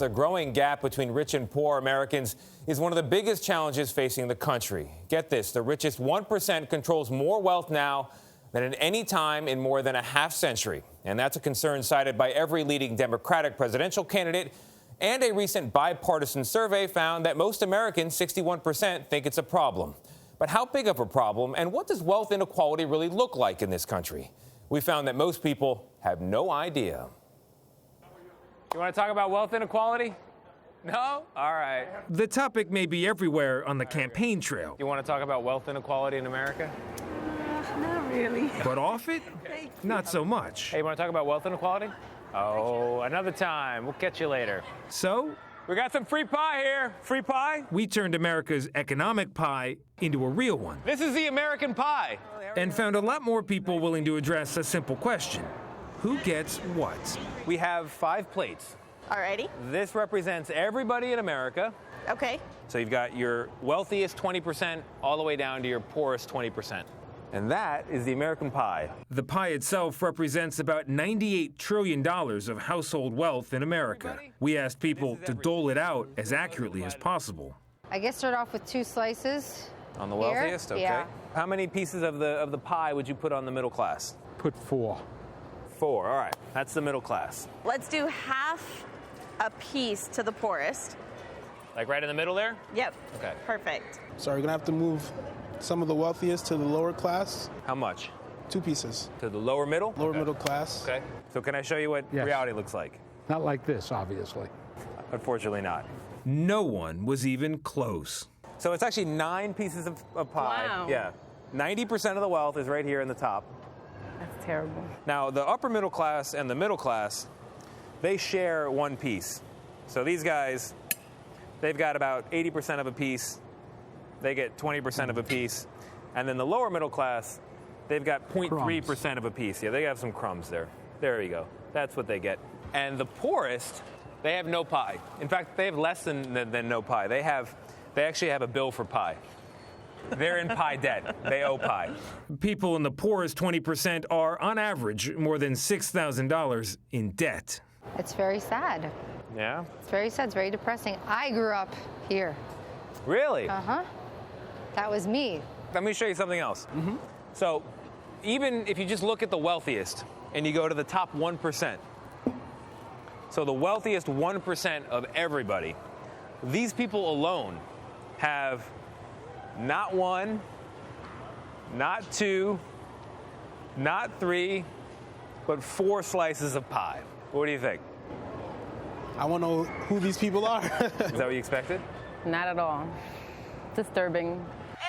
The growing gap between rich and poor Americans is one of the biggest challenges facing the country. Get this, the richest 1% controls more wealth now than at any time in more than a half century. And that's a concern cited by every leading Democratic presidential candidate. And a recent bipartisan survey found that most Americans, 61%, think it's a problem. But how big of a problem, and what does wealth inequality really look like in this country? We found that most people have no idea. You want to talk about wealth inequality? No? All right. The topic may be everywhere on the campaign trail. You want to talk about wealth inequality in America? Not really. But off it? Not so much. Hey, you want to talk about wealth inequality? Oh, another time. We'll catch you later. So? We got some free pie here. Free pie? We turned America's economic pie into a real one. This is the American pie. And found a lot more people willing to address a simple question. Who gets what? We have 5 plates. Alrighty. This represents everybody in America. Okay. So you've got your wealthiest 20% all the way down to your poorest 20%. And that is the American pie. The pie itself represents about $98 trillion of household wealth in America. We asked people to dole it out as accurately as possible. I guess start off with 2 slices. On the wealthiest? Okay. Yeah. How many pieces of the pie would you put on the middle class? Put 4. 4, all right. That's the middle class. Let's do half a piece to the poorest. Like right in the middle there? Yep. Okay. Perfect. So we're going to have to move some of the wealthiest to the lower class. How much? 2 pieces. To the lower middle? Lower middle class. Okay. So can I show you what reality looks like? Not like this, obviously. Unfortunately not. No one was even close. So it's actually 9 pieces of pie. Wow. Yeah. 90% of the wealth is right here in the top. That's terrible. Now, the upper middle class and the middle class, they share 1 piece. So these guys, they've got about 80% of a piece. They get 20% of a piece. And then the lower middle class, they've got 0.3% of a piece. Yeah, they have some crumbs there. There you go. That's what they get. And the poorest, they have no pie. In fact, they have less than no pie. They actually have a bill for pie. They're in pie debt. They owe pie. People in the poorest 20% are, on average, more than $6,000 in debt. It's very sad. Yeah? It's very sad. It's very depressing. I grew up here. Really? Uh-huh. That was me. Let me show you something else. So even if you just look at the wealthiest and you go to the top 1%, so the wealthiest 1% of everybody, these people alone have not 1, not 2, not 3, but 4 slices of pie. What do you think? I want to know who these people are. Is that what you expected? Not at all. Disturbing.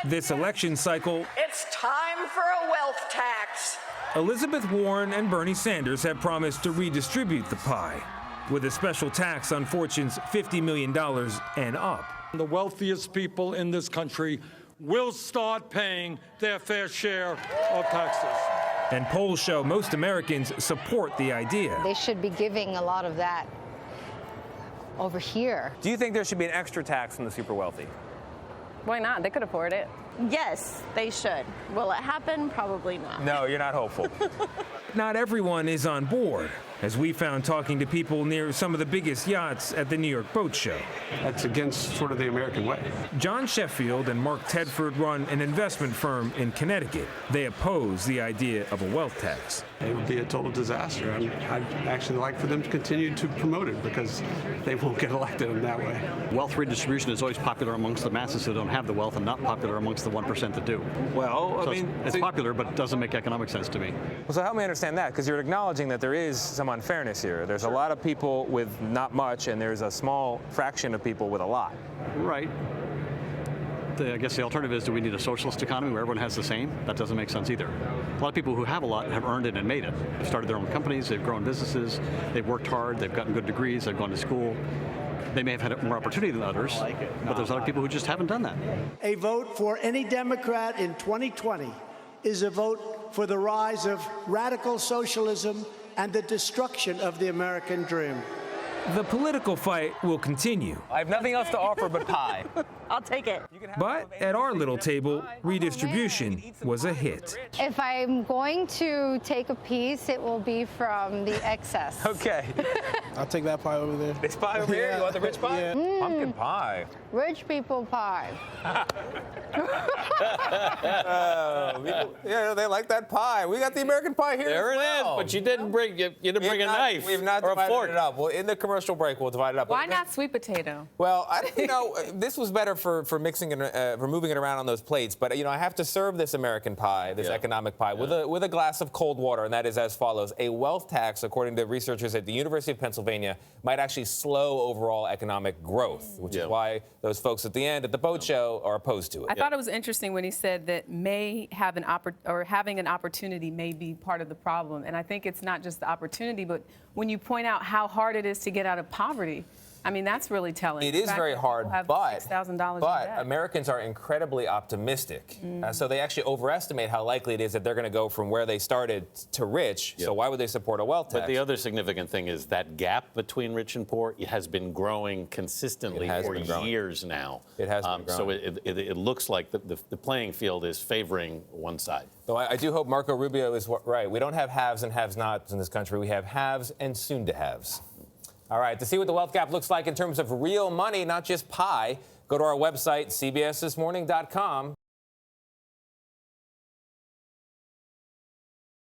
This election cycle, It's time for a wealth tax. Elizabeth Warren and Bernie Sanders have promised to redistribute the pie, with a special tax on fortunes $50 million and up. The wealthiest people in this country will start paying their fair share of taxes. And polls show most Americans support the idea. They should be giving a lot of that over here. Do you think there should be an extra tax on the super wealthy? Why not? They could afford it. Yes, they should. Will it happen? Probably not. No, you're not hopeful. Not everyone is on board, as we found talking to people near some of the biggest yachts at the New York Boat Show. That's against sort of the American way. John Sheffield and Mark Tedford run an investment firm in Connecticut. They oppose the idea of a wealth tax. It would be a total disaster. I'd actually like for them to continue to promote it because they won't get elected in that way. Wealth redistribution is always popular amongst the masses who don't have the wealth and not popular amongst the 1% that do. Well, So it's popular, but it doesn't make economic sense to me. So help me understand that, because you're acknowledging that there is some unfairness here. There's a lot of people with not much, and there's a small fraction of people with a lot. Right. I guess the alternative is, do we need a socialist economy where everyone has the same? That doesn't make sense either. A lot of people who have a lot have earned it and made it. They've started their own companies, they've grown businesses, they've worked hard, they've gotten good degrees, they've gone to school. They may have had more opportunity than others, but there's other people who just haven't done that. A vote for any Democrat in 2020 is a vote for the rise of radical socialism and the destruction of the American dream. The political fight will continue. I have nothing else to offer but pie. I'll take it. But at our little table, redistribution was a hit. If I'm going to take a piece, it will be from the excess. Okay. I'll take that pie over there. This pie over here? You want the rich pie? Yeah. Pumpkin pie. Rich people pie. Yeah, they like that pie. We got the American pie here. There as it well. is, but you didn't bring a knife We've not or a divided fork. it up. Well, in the commercial break, we'll divide it up. Why not sweet potato? Well, this was better for mixing and for moving it around on those plates. But I have to serve this American pie, this economic pie, with a glass of cold water, and that is as follows: a wealth tax, according to researchers at the University of Pennsylvania, might actually slow overall economic growth, which is why those folks at the end at the boat show are opposed to it. I thought it was interesting when he said that having an opportunity may be part of the problem, and I think it's not just the opportunity, but when you point out how hard it is to get out of poverty. I mean, that's really telling. It is very hard, but $6,000 Americans are incredibly optimistic. So they actually overestimate how likely it is that they're going to go from where they started to rich. So why would they support a wealth tax? But the other significant thing is that gap between rich and poor has been growing consistently for years now. It has been growing. So it looks like the playing field is favoring one side. So I do hope Marco Rubio is right. We don't have haves and have-nots in this country. We have haves and soon-to-haves. All right, to see what the wealth gap looks like in terms of real money, not just pie, go to our website, cbsthismorning.com.